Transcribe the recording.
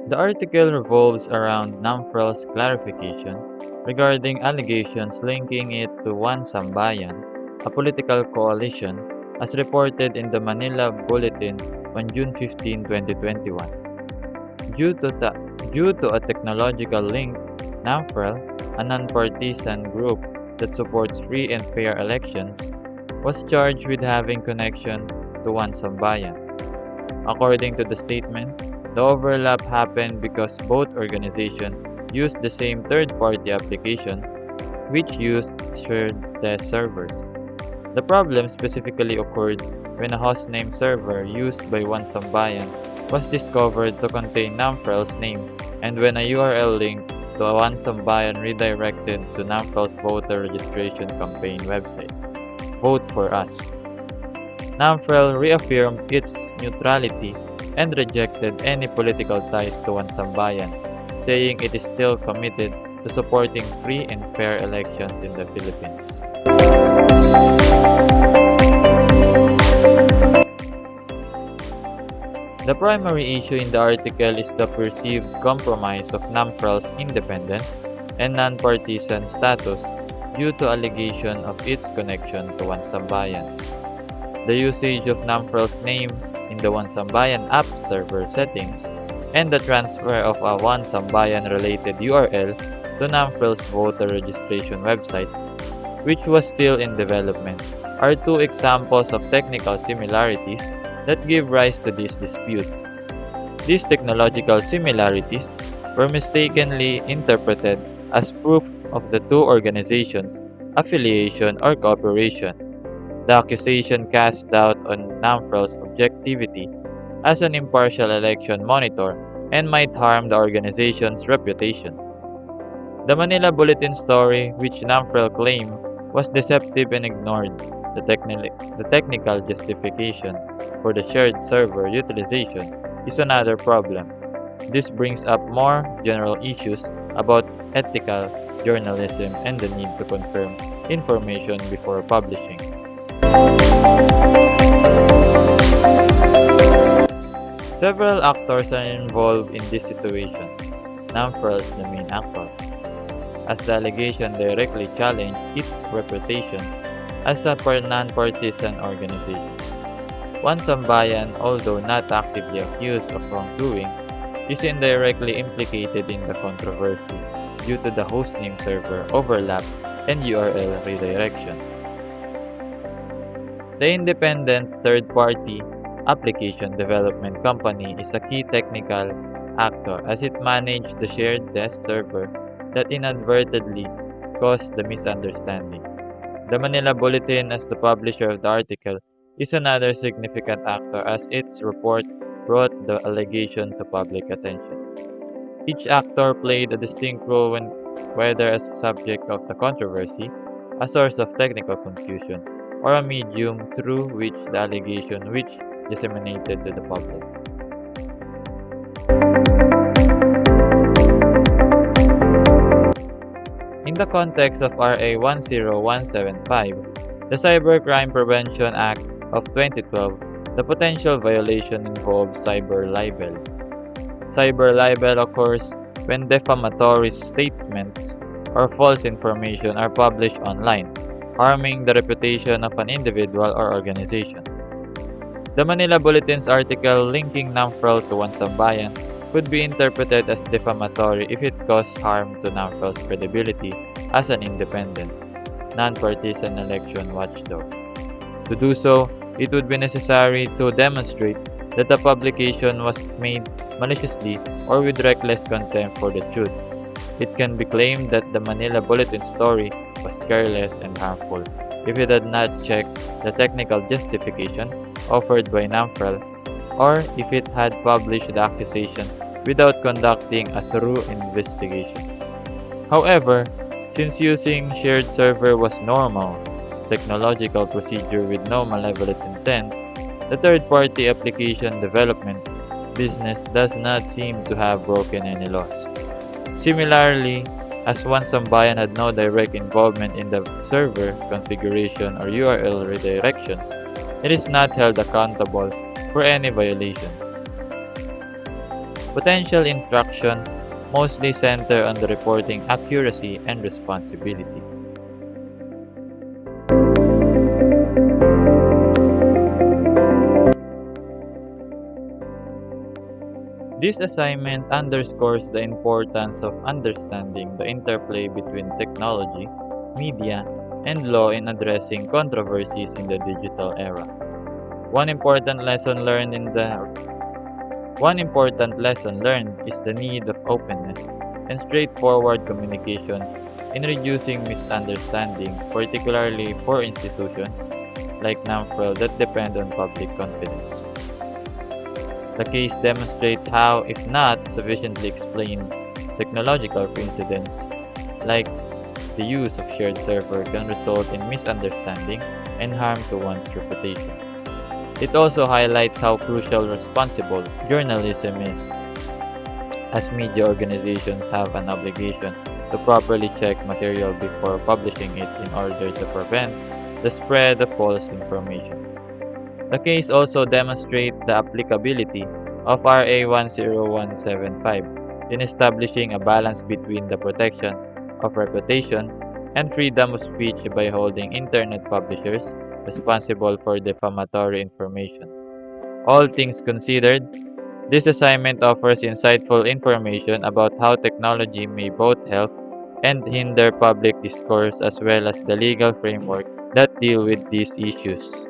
The article revolves around Namfrel's clarification regarding allegations linking it to One Sambayan, a political coalition, as reported in the Manila Bulletin on June 15, 2021. Due to, ta- Due to a technological link, Namfrel, a nonpartisan group that supports free and fair elections, was charged with having connection to One Sambayan. According to the statement, the overlap happened because both organizations used the same third-party application which used shared test servers. The problem specifically occurred when a hostname server used by One Sambayan was discovered to contain Namfrel's name and when a URL link to a One Sambayan redirected to Namfrel's voter registration campaign website. Vote for Us. Namfrel reaffirmed its neutrality and rejected any political ties to One Sambayan, saying it is still committed to supporting free and fair elections in the Philippines. The primary issue in the article is the perceived compromise of Namfrel's independence and nonpartisan status due to allegation of its connection to One Sambayan. The usage of Namfrel's name in the One Sambayan app server settings and the transfer of a One Sambayan related URL to Namfrel's voter registration website, which was still in development, are two examples of technical similarities that give rise to this dispute. These technological similarities were mistakenly interpreted as proof of the two organizations' affiliation or cooperation. The accusation cast doubt on Namfrel's objectivity as an impartial election monitor and might harm the organization's reputation. The Manila Bulletin story, which Namfrel claimed was deceptive and ignored the technical justification for the shared server utilization, is another problem. This brings up more general issues about ethical journalism and the need to confirm information before publishing. Several actors are involved in this situation. Namfrel is the main actor, as the allegation directly challenged its reputation as a non-partisan organization. One Sambayan, although not actively accused of wrongdoing, is indirectly implicated in the controversy due to the hostname server overlap and URL redirection. The independent third-party application development company is a key technical actor as it managed the shared test server that inadvertently caused the misunderstanding. The Manila Bulletin, as the publisher of the article, is another significant actor as its report brought the allegation to public attention. Each actor played a distinct role whether as subject of the controversy, a source of technical confusion, or a medium through which the allegation which disseminated to the public. In the context of RA 10175, the Cybercrime Prevention Act of 2012, the potential violation involves cyber libel. Cyber libel occurs when defamatory statements or false information are published online, harming the reputation of an individual or organization. The Manila Bulletin's article linking Namfrel to One Sambayan could be interpreted as defamatory if it caused harm to Namfrel's credibility as an independent, non-partisan election watchdog. To do so, it would be necessary to demonstrate that the publication was made maliciously or with reckless contempt for the truth. It can be claimed that the Manila Bulletin story was careless and harmful if it had not checked the technical justification offered by Namfrel, or if it had published the accusation without conducting a thorough investigation. However, since using shared server was normal technological procedure with no malevolent intent, the third-party application development business does not seem to have broken any laws. Similarly, as One Sambayan had no direct involvement in the server configuration or URL redirection, it is not held accountable for any violations. Potential infractions mostly center on the reporting accuracy and responsibility. This assignment underscores the importance of understanding the interplay between technology, media, and law in addressing controversies in the digital era. One important lesson learned in the One important lesson learned is the need of openness and straightforward communication in reducing misunderstanding, particularly for institutions like NAMFREL that depend on public confidence. The case demonstrates how, if not sufficiently explained, technological precedents like the use of shared server can result in misunderstanding and harm to one's reputation. It also highlights how crucial responsible journalism is, as media organizations have an obligation to properly check material before publishing it in order to prevent the spread of false information. The case also demonstrates the applicability of RA 10175 in establishing a balance between the protection of reputation and freedom of speech by holding internet publishers responsible for defamatory information. All things considered, this assignment offers insightful information about how technology may both help and hinder public discourse as well as the legal framework that deal with these issues.